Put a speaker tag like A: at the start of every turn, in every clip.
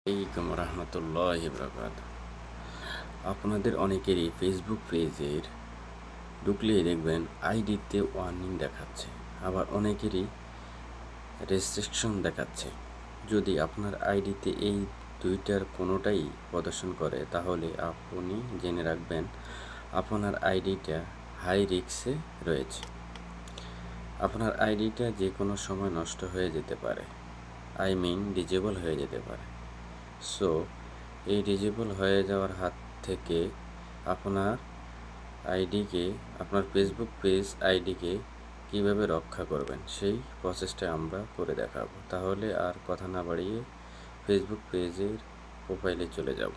A: আলাইকুম রহমতুল্লাহি বারাকাতুহু। আপনাদের অনেকেরই ফেসবুক পেজের ঢুকলেই দেখবেন আইডিতে ওয়ার্নিং দেখাচ্ছে, আবার অনেকেরই রেস্ট্রিকশন দেখাচ্ছে। যদি আপনার আইডিতে এই দুইটার কোনোটাই প্রদর্শন করে তাহলে আপনি জেনে রাখবেন আপনার আইডিটা হাই রিস্কে রয়েছে। আপনার আইডিটা যে কোনো সময় নষ্ট হয়ে যেতে পারে, ডিজেবল হয়ে যেতে পারে। সো এই ডিজেবল হয়ে যাওয়ার হাত থেকে আপনার আপনার ফেসবুক পেজ আইডিকে কীভাবে রক্ষা করবেন সেই প্রসেসটা আমরা করে দেখাবো। তাহলে আর কথা না বাড়িয়ে ফেসবুক পেজের প্রোফাইলে চলে যাব।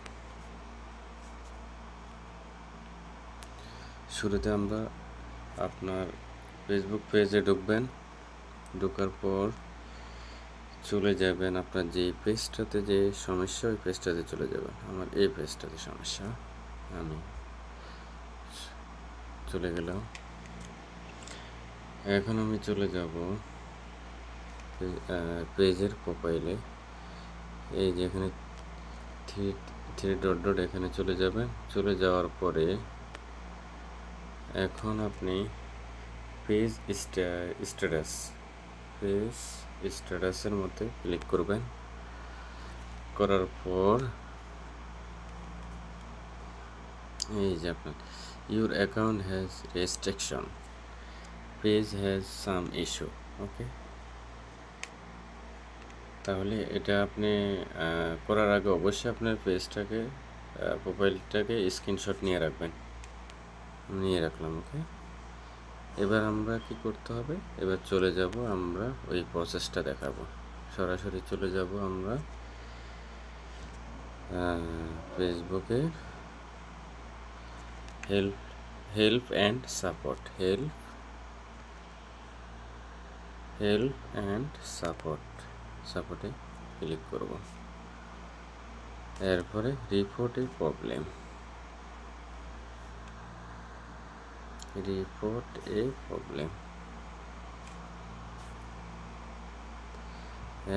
A: শুরুতে আমরা আপনার ফেসবুক পেজে ঢুকবেন। ঢোকার পর চলে যাবেন আপনার যে পেজটাতে যে সমস্যা, ওই পেজটাতে চলে যাবেন। আমার এই পেজটাতে সমস্যা, আমি চলে গেলাম। এখন আমি চলে যাব পেজের প্রোফাইলে। এই যেখানে থ্রি ডট ডট এখানে চলে যাবেন। চলে যাওয়ার পরে এখন আপনি পেজ স্ট্যাটাসের মধ্যে ক্লিক করবেন। করার পর এই যে আপনার your account has restriction, page has some issue. Okay, তাহলে এটা আপনি করার আগে অবশ্যই আপনার পেজটাকে প্রোফাইলটাকে স্ক্রিনশট নিয়ে রাখবেন। নিয়ে রাখলাম। ওকে, এবার আমরা কি করতে হবে, এবার চলে যাব, আমরা ওই প্রসেসটা দেখাবো। সরাসরি চলে যাব আমরা ফেসবুকে হেল্প অ্যান্ড সাপোর্টে ক্লিক করব। এরপরে রিপোর্ট এ প্রবলেম,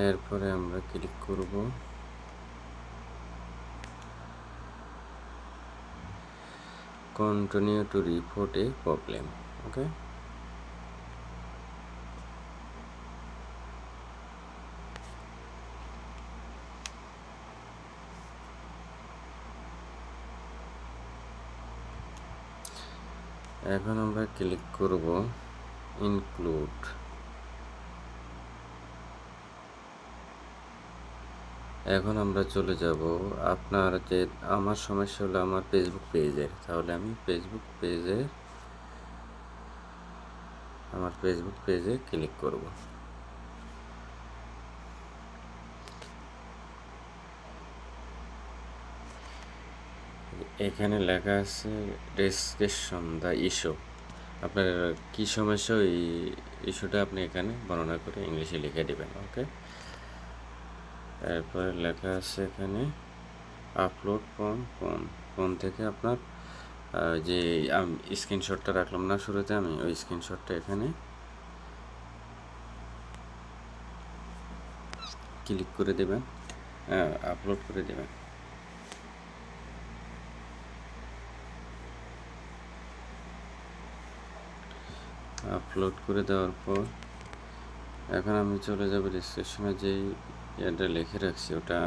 A: এরপরে আমরা ক্লিক করব continue to report a problem. Okay, এখন আমরা ক্লিক করব ইনক্লুড। এখন আমরা চলে যাব আপনার যে আমার সমস্যা হলো আমার ফেসবুক পেজের, তাহলে আমি ফেসবুক পেজে ক্লিক করব। এখানে লেখা আছে ডেসক্রিপশন দ্য ইস্যু। আপনার কি সমস্যা, ওই ইস্যুটা আপনি এখানে বর্ণনা করে ইংলিশে লিখে দেবেন। ওকে, এরপরে লেখা আছে এখানে আপলোড ফোন থেকে আপনার যে স্ক্রিনশটটা রাখলাম না শুরুতে, আমি ওই স্ক্রিনশটটা এখানে ক্লিক করে দেবেন, আপলোড করে দেবেন। আপলোড করে দেওয়ার পর এখন আমি চলে যাব ডিসক্রিপশনে যেই এটা লিখে রাখছি ওটা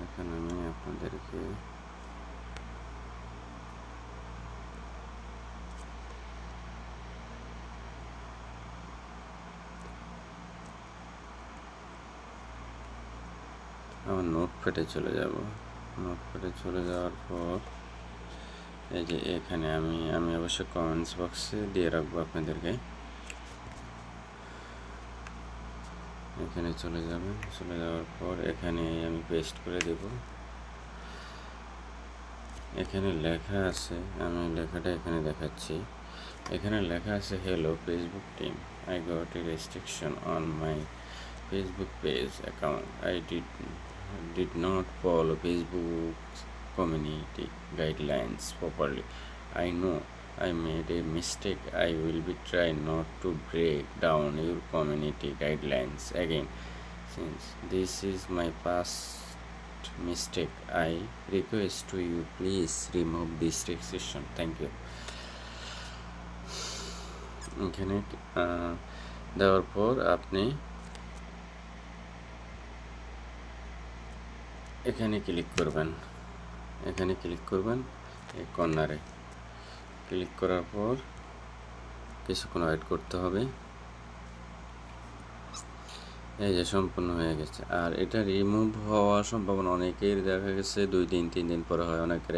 A: এখন আমি আপনাদেরকে আমার নোটপ্যাডে চলে যাব। নোটপ্যাডে চলে যাওয়ার পর এই যে এখানে আমি অবশ্যই কমেন্টস বক্সে দিয়ে রাখবো আপনাদেরকে। এখানে চলে যাবেন। চলে যাওয়ার পর এখানে আমি পেস্ট করে দেব। এখানে লেখা আছে, আমি লেখাটা এখানে দেখাচ্ছি। এখানে লেখা আছে, hello Facebook team, I got a restriction on my Facebook page account. I did not follow Facebook's community guidelines properly. I know I made a mistake. I will be trying not to break down your community guidelines again. since this is my past mistake, I request to you please remove this restriction. Thank you. এখানে দেওয়ার পর আপনি এখানে click করবেন, এই কর্নারে click করার পর কিছুক্ষণ ওয়েট করতে হবে। এই যে সম্পূর্ণ হয়ে গেছে। আর এটা রিমুভ হওয়ার সম্ভাবনা অনেকের দেখা গেছে 2-3 দিন পরে হয়, অনেকের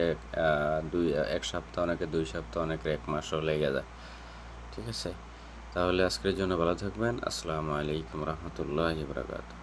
A: এক সপ্তাহ, অনেকের 2 সপ্তাহ, অনেকের 1 মাসও লেগে যায়। ঠিক আছে, তাহলে আজকের জন্য ভালো থাকবেন। আসসালামু আলাইকুম রহমতুল্লাহি ওয়া বারাকাতুহু।